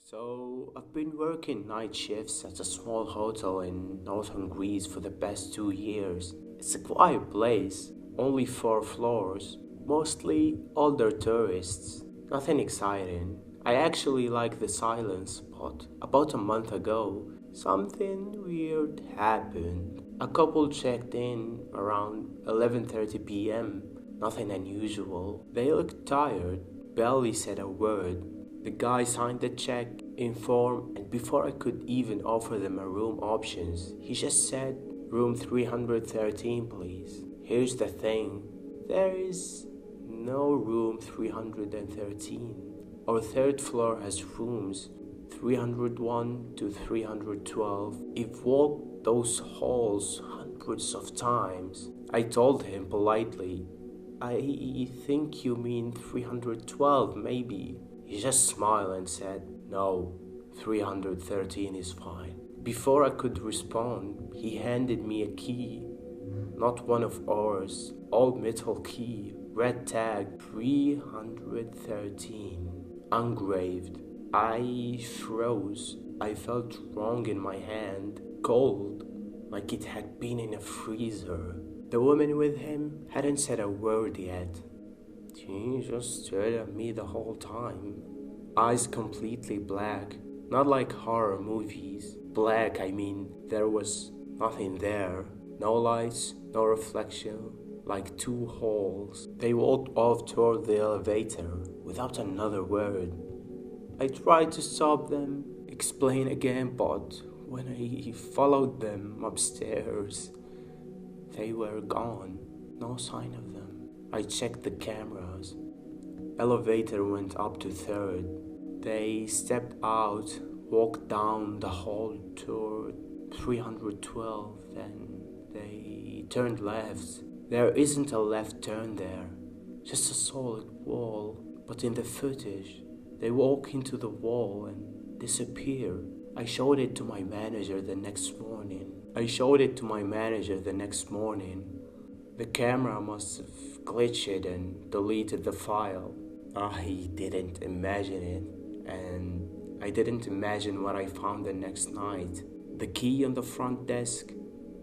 So, I've been working night shifts at a small hotel in northern Greece for the past 2 years. It's a quiet place, only 4 floors, mostly older tourists. Nothing exciting. I actually like the silence, but about a month ago, something weird happened. A couple checked in around 11:30 p.m. Nothing unusual. They looked tired, barely said a word. The guy signed the check in form, and before I could even offer them a room options, he just said, "Room 313, please." Here's the thing, there is no room 313. Our third floor has rooms 301 to 312. I've walked those halls hundreds of times. I told him politely, "I think you mean 312, maybe." He just smiled and said, "No, 313 is fine." Before I could respond, he handed me a key. Not one of ours, old metal key, red tag, 313, engraved. I froze. I felt wrong in my hand, cold, like it had been in a freezer. The woman with him hadn't said a word yet. She just stared at me the whole time. Eyes completely black, not like horror movies. Black, I mean, there was nothing there. No lights, no reflection, like two holes. They walked off toward the elevator without another word. I tried to stop them, explain again, but when I followed them upstairs, they were gone. No sign of them. I checked the cameras. Elevator went up to third. They stepped out, walked down the hall toward 312, then they turned left. There isn't a left turn there, just a solid wall. But in the footage, they walk into the wall and disappear. I showed it to my manager the next morning. The camera must have glitched and deleted the file. I didn't imagine it, and I didn't imagine what I found the next night. The key on the front desk,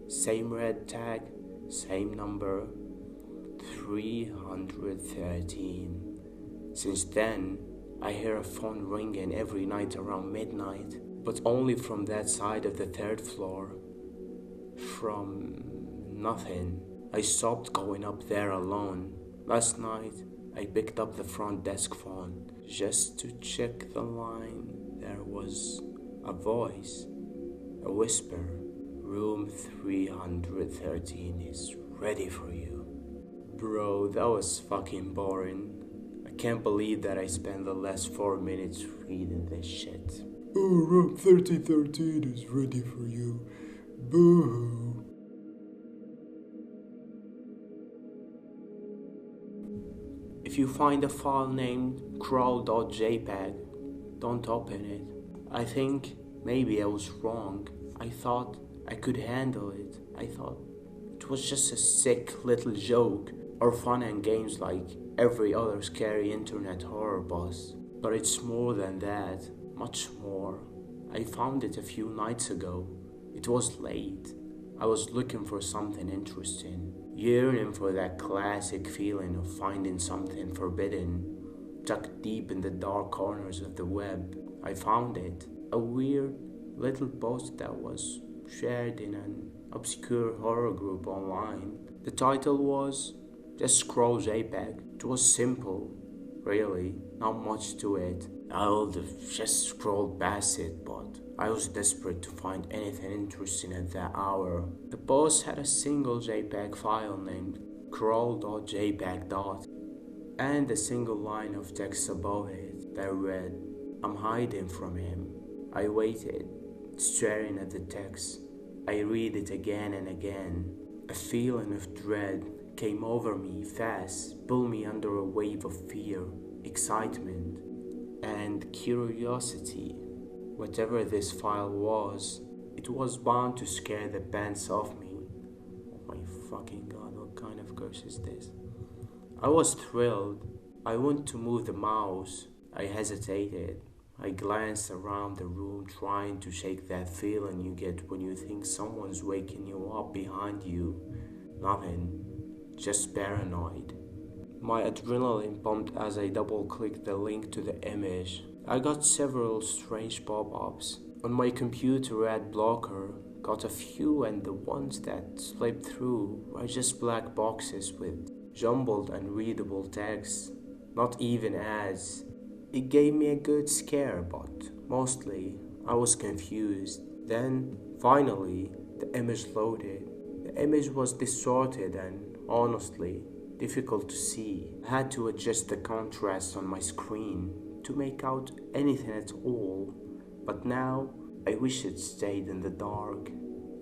same red tag, same number, 313. Since then, I hear a phone ringing every night around midnight, but only from that side of the third floor. From nothing. I stopped going up there alone. Last night, I picked up the front desk phone just to check the line. There was a voice, a whisper. "Room 313 is ready for you." Bro, that was fucking boring. I can't believe that I spent the last 4 minutes reading this shit. "Oh, room 3013 is ready for you. Boo-hoo." If you find a file named crawl.jpg, don't open it. I think maybe I was wrong. I thought I could handle it. I thought it was just a sick little joke or fun and games like every other scary internet horror boss. But it's more than that, much more. I found it a few nights ago. It was late. I was looking for something interesting, yearning for that classic feeling of finding something forbidden, tucked deep in the dark corners of the web. I found it, a weird little post that was shared in an obscure horror group online. The title was Just Scroll JPEG. It was simple, really, not much to it. I would have just scrolled past it, but I was desperate to find anything interesting at that hour. The post had a single JPEG file named crawl.jpg and a single line of text above it that read, "I'm hiding from him." I waited, staring at the text. I read it again and again. A feeling of dread came over me fast, pulled me under a wave of fear, excitement, and curiosity. Whatever this file was, It was bound to scare the pants off me. Oh my fucking god, what kind of curse is this? I was thrilled. I went to move the mouse. I hesitated. I glanced around the room trying to shake that feeling you get when you think someone's waking you up behind you. Nothing. Just paranoid. My adrenaline pumped as I double clicked the link to the image. I got several strange pop ups. On my computer ad blocker, got a few, and the ones that slipped through were just black boxes with jumbled unreadable text, not even ads. It gave me a good scare, but mostly I was confused. Then, finally, the image loaded. The image was distorted and, honestly, difficult to see. I had to adjust the contrast on my screen to make out anything at all. But now, I wish it stayed in the dark,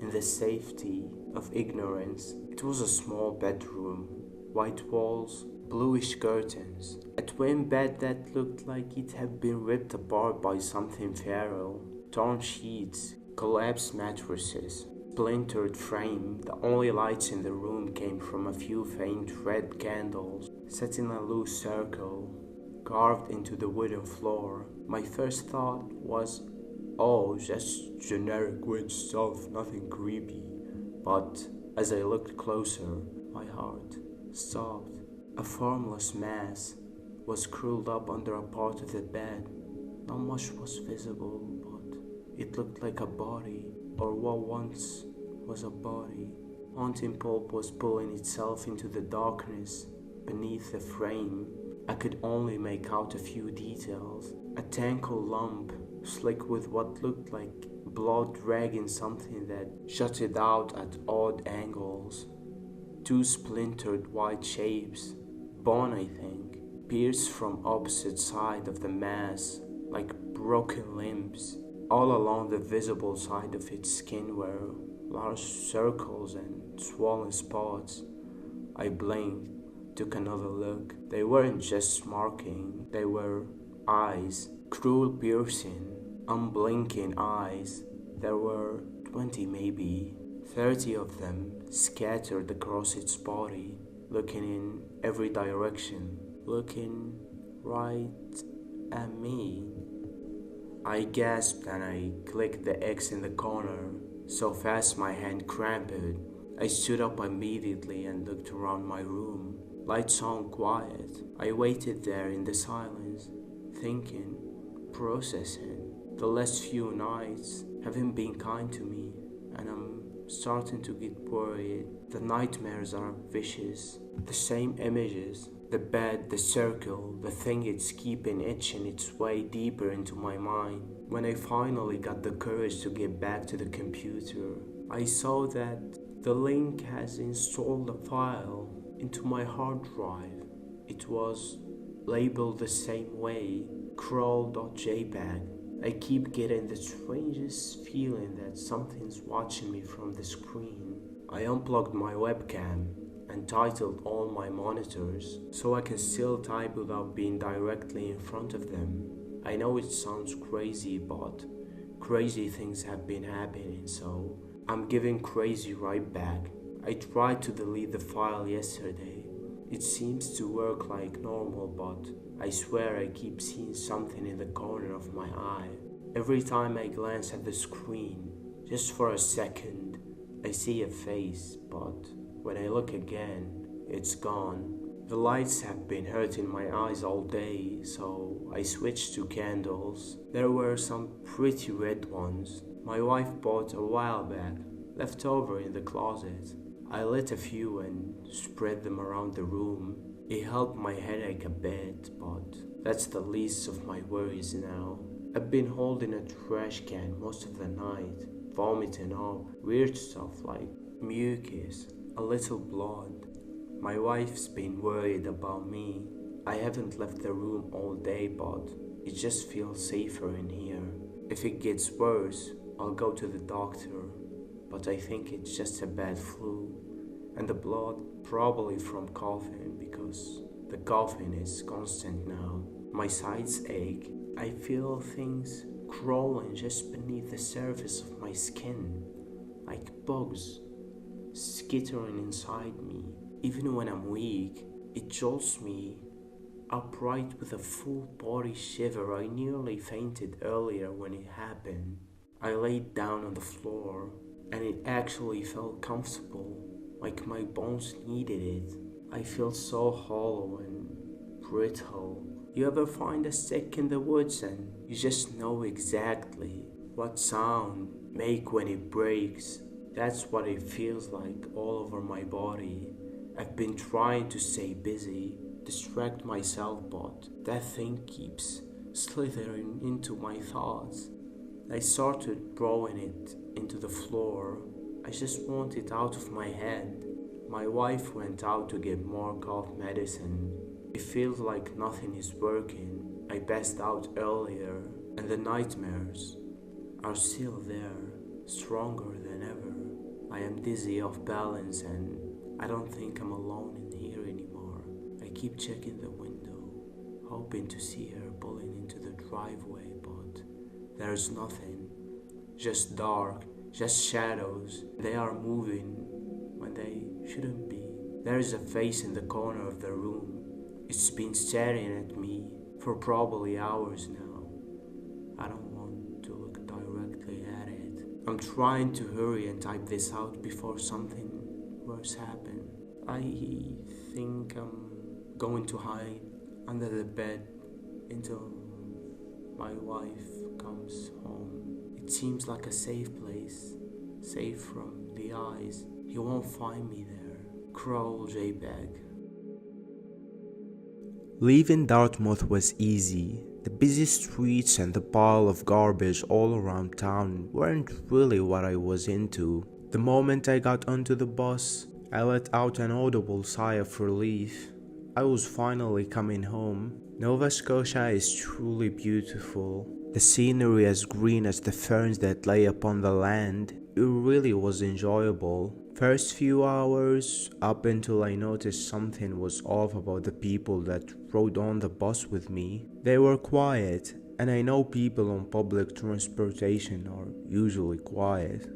in the safety of ignorance. It was a small bedroom, white walls, bluish curtains, a twin bed that looked like it had been ripped apart by something feral, torn sheets, collapsed mattresses, splintered frame. The only lights in the room came from a few faint red candles set in a loose circle, carved into the wooden floor. My first thought was, oh, just generic witch stuff, nothing creepy. But as I looked closer, my heart stopped. A formless mass was curled up under a part of the bed. Not much was visible, but it looked like a body, or what once was a body. Haunting pulp was pulling itself into the darkness beneath the frame. I could only make out a few details. A tangled lump, slick with what looked like blood dragging something that jutted out at odd angles. Two splintered white shapes, bone I think, pierced from opposite side of the mass like broken limbs. All along the visible side of its skin were large circles and swollen spots. I blinked, took another look. They weren't just marking, they were eyes, cruel piercing, unblinking eyes. There were 20 maybe, 30 of them scattered across its body, looking in every direction, looking right at me. I gasped and I clicked the X in the corner, so fast my hand cramped. I stood up immediately and looked around my room. Lights on quiet. I waited there in the silence, thinking, processing. The last few nights haven't been kind to me, and I'm starting to get worried. The nightmares are vicious. The same images, the bed, the circle, the thing it's keeping itching its way deeper into my mind. When I finally got the courage to get back to the computer, I saw that the link has installed a file into my hard drive. It was labeled the same way, crawl.jpg. I keep getting the strangest feeling that something's watching me from the screen. I unplugged my webcam and titled all my monitors so I can still type without being directly in front of them. I know it sounds crazy, but crazy things have been happening, so I'm giving crazy right back. I tried to delete the file yesterday. It seems to work like normal, but I swear I keep seeing something in the corner of my eye. Every time I glance at the screen, just for a second, I see a face, but when I look again, it's gone. The lights have been hurting my eyes all day, so I switched to candles. There were some pretty red ones my wife bought a while back, left over in the closet. I lit a few and spread them around the room. It helped my headache a bit, but that's the least of my worries now. I've been holding a trash can most of the night, vomiting up weird stuff like mucus, a little blood. My wife's been worried about me. I haven't left the room all day, but it just feels safer in here. If it gets worse, I'll go to the doctor, but I think it's just a bad flu. And the blood, probably from coughing, because the coughing is constant now. My sides ache. I feel things crawling just beneath the surface of my skin, like bugs skittering inside me. Even when I'm weak, it jolts me upright with a full body shiver. I nearly fainted earlier when it happened. I laid down on the floor and it actually felt comfortable, like my bones needed it. I feel so hollow and brittle. You ever find a stick in the woods and you just know exactly what sound make when it breaks? That's what it feels like all over my body. I've been trying to stay busy, distract myself, but that thing keeps slithering into my thoughts. I started throwing it into the floor. I just want it out of my head. My wife went out to get more cough medicine. It feels like nothing is working. I passed out earlier, and the nightmares are still there, stronger than ever. I am dizzy off balance, and I don't think I'm alone in here anymore. I keep checking the window, hoping to see her pulling into the driveway, but there's nothing. Just dark, just shadows. They are moving when they shouldn't be. There is a face in the corner of the room. It's been staring at me for probably hours now. I don't want to look directly at it. I'm trying to hurry and type this out before something worse happens. I think I'm going to hide under the bed until my wife comes home. It seems like a safe place, safe from the eyes. He won't find me there. Crawl, JPEG. Leaving Dartmouth was easy. The busy streets and the pile of garbage all around town weren't really what I was into. The moment I got onto the bus, I let out an audible sigh of relief. I was finally coming home. Nova Scotia is truly beautiful. The scenery as green as the ferns that lay upon the land. It really was enjoyable. First few hours, up until I noticed something was off about the people that rode on the bus with me. They were quiet, and I know people on public transportation are usually quiet.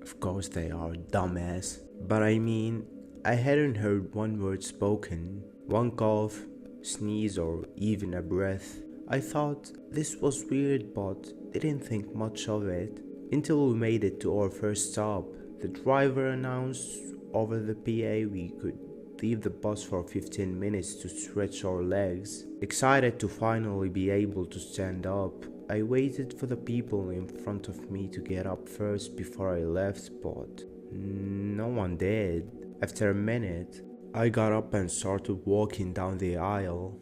Of course they are, dumbass. But I mean, I hadn't heard one word spoken, one cough, sneeze, or even a breath. I thought this was weird but didn't think much of it until we made it to our first stop. The driver announced over the PA we could leave the bus for 15 minutes to stretch our legs. Excited to finally be able to stand up, I waited for the people in front of me to get up first before I left, but no one did. After a minute, I got up and started walking down the aisle.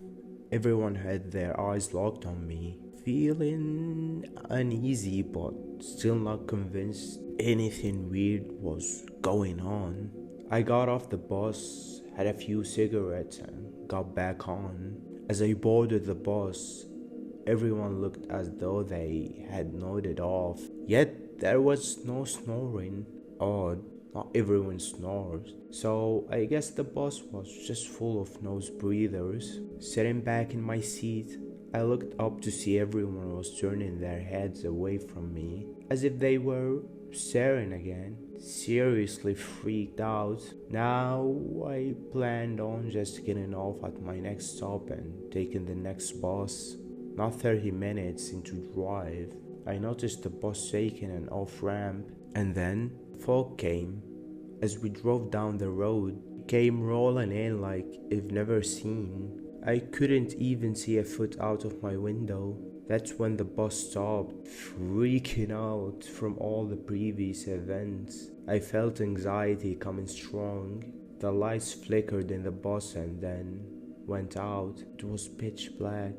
Everyone had their eyes locked on me, feeling uneasy but still not convinced anything weird was going on. I got off the bus, had a few cigarettes and got back on. As I boarded the bus, everyone looked as though they had nodded off, yet there was no snoring. Odd, not everyone snores, so I guess the bus was just full of nose breathers. Sitting back in my seat, I looked up to see everyone was turning their heads away from me, as if they were staring again. Seriously freaked out. Now I planned on just getting off at my next stop and taking the next bus. Not 30 minutes into drive, I noticed the bus taking an off-ramp, and then fog came. As we drove down the road, it came rolling in like I've never seen. I couldn't even see a foot out of my window. That's when the bus stopped, freaking out from all the previous events. I felt anxiety coming strong. The lights flickered in the bus and then went out. It was pitch black.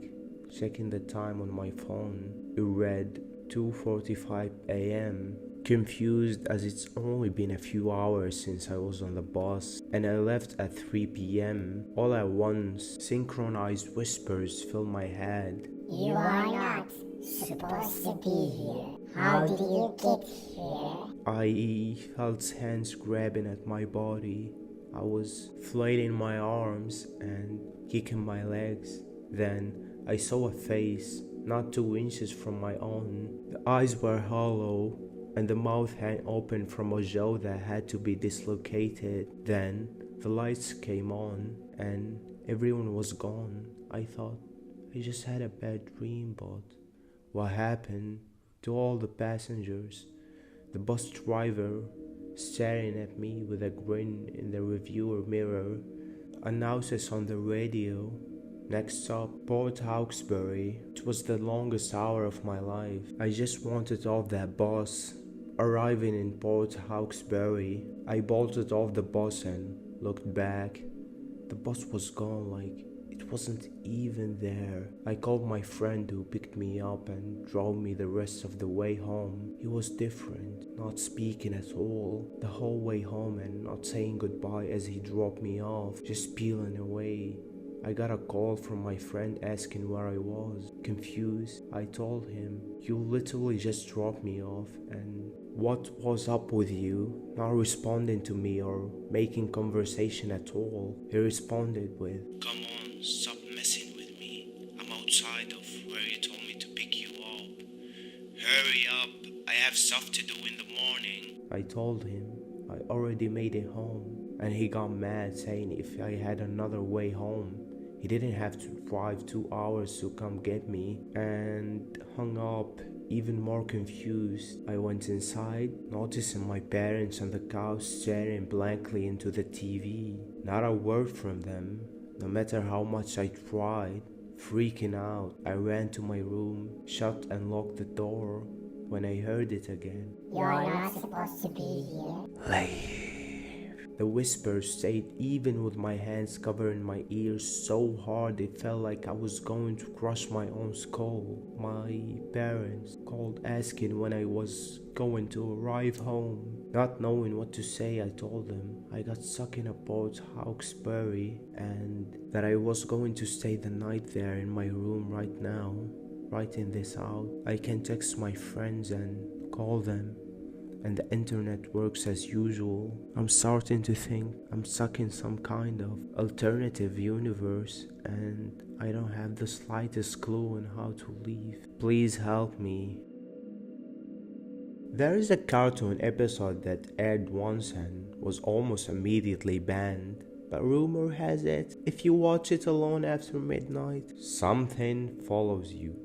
Checking the time on my phone, it read 2:45 a.m. Confused as it's only been a few hours since I was on the bus and I left at 3 p.m. All at once, synchronized whispers filled my head. You are not supposed to be here. How did you get here? I felt hands grabbing at my body. I was flailing my arms and kicking my legs. Then I saw a face, not 2 inches from my own. The eyes were hollow, and the mouth hang open from a jaw that had to be dislocated. Then the lights came on and everyone was gone. I thought I just had a bad dream, but what happened to all the passengers? The bus driver staring at me with a grin in the reviewer mirror announces on the radio, "Next stop, Port Hawkesbury." It was the longest hour of my life. I just wanted off that bus. Arriving in Port Hawkesbury, I bolted off the bus and looked back. The bus was gone, like it wasn't even there. I called my friend who picked me up and drove me the rest of the way home. He was different, not speaking at all the whole way home and not saying goodbye as he dropped me off, just peeling away. I got a call from my friend asking where I was. Confused, I told him, "You literally just dropped me off, and what was up with you?" Not responding to me or making conversation at all. He responded with, "Come on, stop messing with me. I'm outside of where you told me to pick you up. Hurry up, I have stuff to do in the morning." I told him I already made it home, and he got mad saying if I had another way home, he didn't have to drive 2 hours to come get me, and hung up. Even more confused, I went inside, noticing my parents on the couch staring blankly into the TV. Not a word from them, no matter how much I tried. Freaking out, I ran to my room, shut and locked the door. When I heard it again, "You're not supposed to be here." "Leave." The whisper stayed even with my hands covering my ears so hard it felt like I was going to crush my own skull. My parents called asking when I was going to arrive home. Not knowing what to say, I told them I got stuck in a Port Hawkesbury and that I was going to stay the night there in my room right now. Writing this out, I can text my friends and call them, and the internet works as usual. I'm starting to think I'm stuck in some kind of alternative universe and I don't have the slightest clue on how to leave. Please help me. There is a cartoon episode that aired once and was almost immediately banned. But rumor has it, if you watch it alone after midnight, something follows you.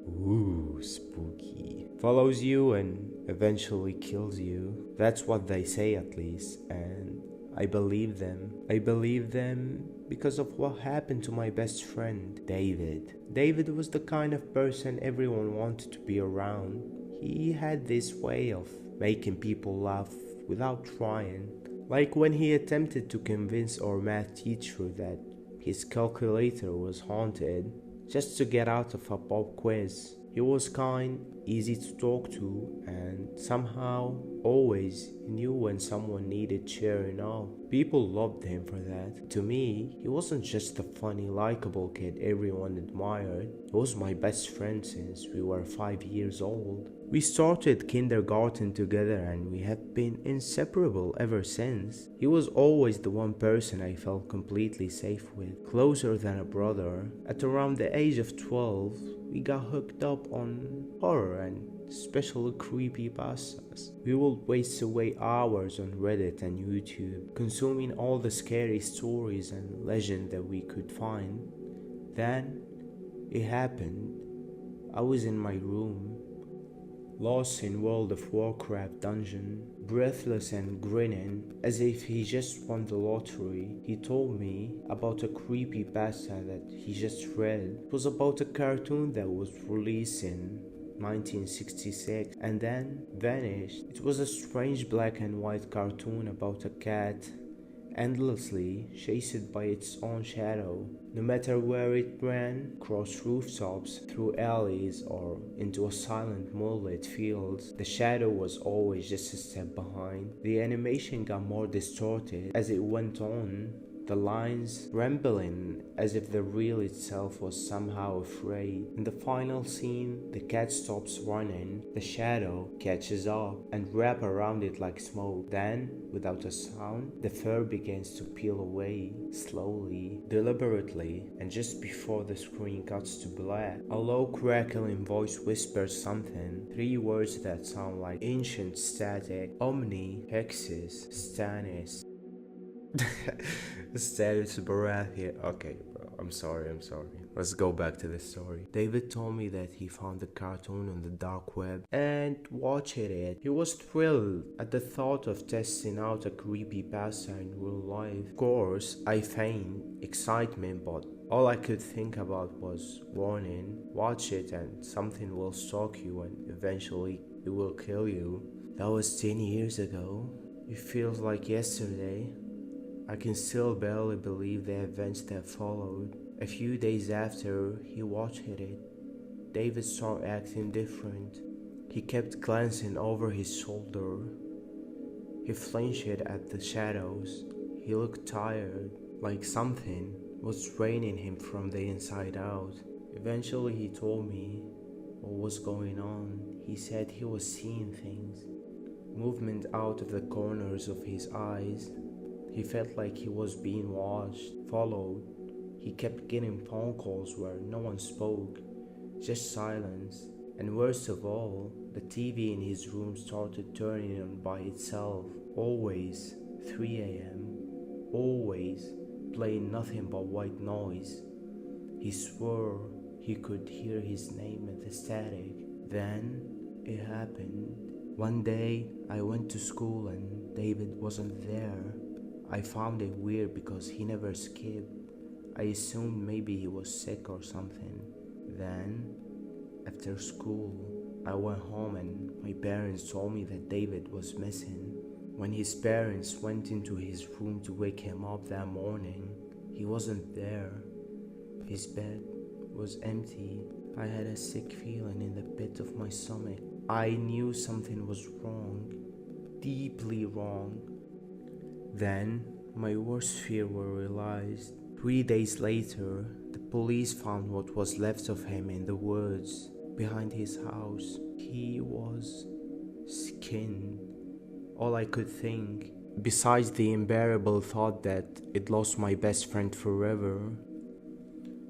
Ooh, spooky. Follows you and eventually kills you. That's what they say at least, and I believe them. I believe them because of what happened to my best friend, David. David was the kind of person everyone wanted to be around. He had this way of making people laugh without trying. Like when he attempted to convince our math teacher that his calculator was haunted just to get out of a pop quiz. He was kind, easy to talk to, and somehow always knew when someone needed cheering up. People loved him for that. To me, he wasn't just a funny, likable kid everyone admired. He was my best friend since we were 5 years old. We started kindergarten together and we have been inseparable ever since. He was always the one person I felt completely safe with, closer than a brother. At around the age of 12, we got hooked up on horror and especially creepypastas. We would waste away hours on Reddit and YouTube, consuming all the scary stories and legends that we could find. Then, it happened. I was in my room, lost in World of Warcraft dungeon, breathless and grinning as if he just won the lottery. He told me about a creepypasta that he just read. It was about a cartoon that was released in 1966 and then vanished. It was a strange black and white cartoon about a cat endlessly chased by its own shadow. No matter where it ran, across rooftops, through alleys, or into a silent moonlit fields, the shadow was always just a step behind. The animation got more distorted as it went on, the lines trembling as if the reel itself was somehow afraid. In the final scene, the cat stops running, the shadow catches up and wraps around it like smoke. Then, without a sound, the fur begins to peel away, slowly, deliberately, and just before the screen cuts to black, a low crackling voice whispers something, 3 words that sound like ancient static: Omni, Hexis, Stannis. Status Baratheon. Okay, bro. I'm sorry. Let's go back to the story. David told me that he found the cartoon on the dark web and watched it. He was thrilled at the thought of testing out a creepypasta in real life. Of course, I feigned excitement, but all I could think about was warning: watch it and something will stalk you and eventually it will kill you. That was 10 years ago. It feels like yesterday. I can still barely believe the events that followed. A few days after he watched it, David started acting different. He kept glancing over his shoulder. He flinched at the shadows. He looked tired, like something was draining him from the inside out. Eventually he told me what was going on. He said he was seeing things, movement out of the corners of his eyes. He felt like he was being watched, followed. He kept getting phone calls where no one spoke, just silence. And worst of all, the TV in his room started turning on by itself. Always 3 a.m. Always playing nothing but white noise. He swore he could hear his name in the static. Then it happened. One day I went to school and David wasn't there. I found it weird because he never skipped. I assumed maybe he was sick or something. Then, after school, I went home and my parents told me that David was missing. When his parents went into his room to wake him up that morning, he wasn't there. His bed was empty. I had a sick feeling in the pit of my stomach. I knew something was wrong, deeply wrong. Then, my worst fear were realized. 3 days later, the police found what was left of him in the woods behind his house. He was skinned. All I could think, besides the unbearable thought that it lost my best friend forever,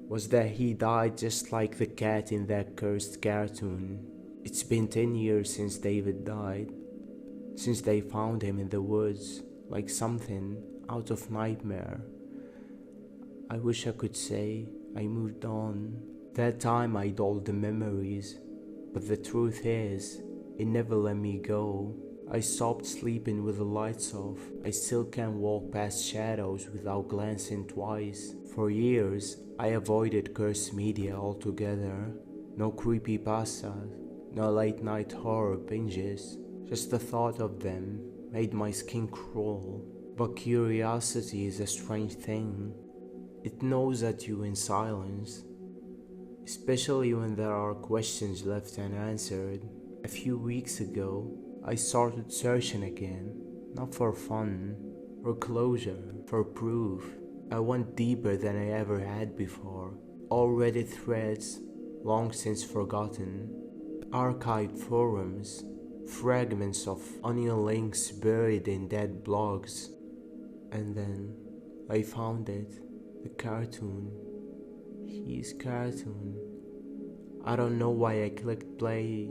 was that he died just like the cat in that cursed cartoon. It's been 10 years since David died, since they found him in the woods, like something out of nightmare. I wish I could say I moved on. That time I dulled the memories, but the truth is, it never let me go. I stopped sleeping with the lights off. I still can't walk past shadows without glancing twice. For years, I avoided cursed media altogether. No creepypastas, no late night horror binges. Just the thought of them made my skin crawl. But curiosity is a strange thing. It gnaws at you in silence, especially when there are questions left unanswered. A few weeks ago, I started searching again, not for fun or closure, for proof. I went deeper than I ever had before. All Reddit threads, long since forgotten, archived forums, fragments of onion links buried in dead blogs. And then I found it, the cartoon, his cartoon. I don't know why I clicked play.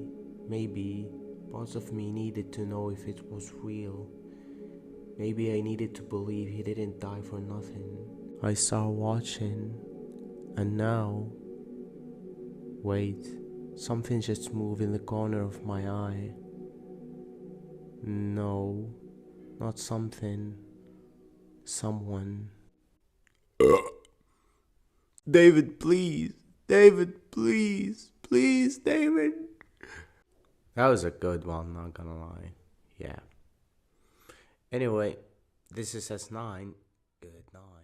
Maybe part of me needed to know if it was real. Maybe I needed to believe he didn't die for nothing. I started watching, and now, wait, something just moved in the corner of my eye. No, not something, someone. David, please. David, please. Please, David. That was a good one, not gonna lie. Yeah. Anyway, this is S9. Good night.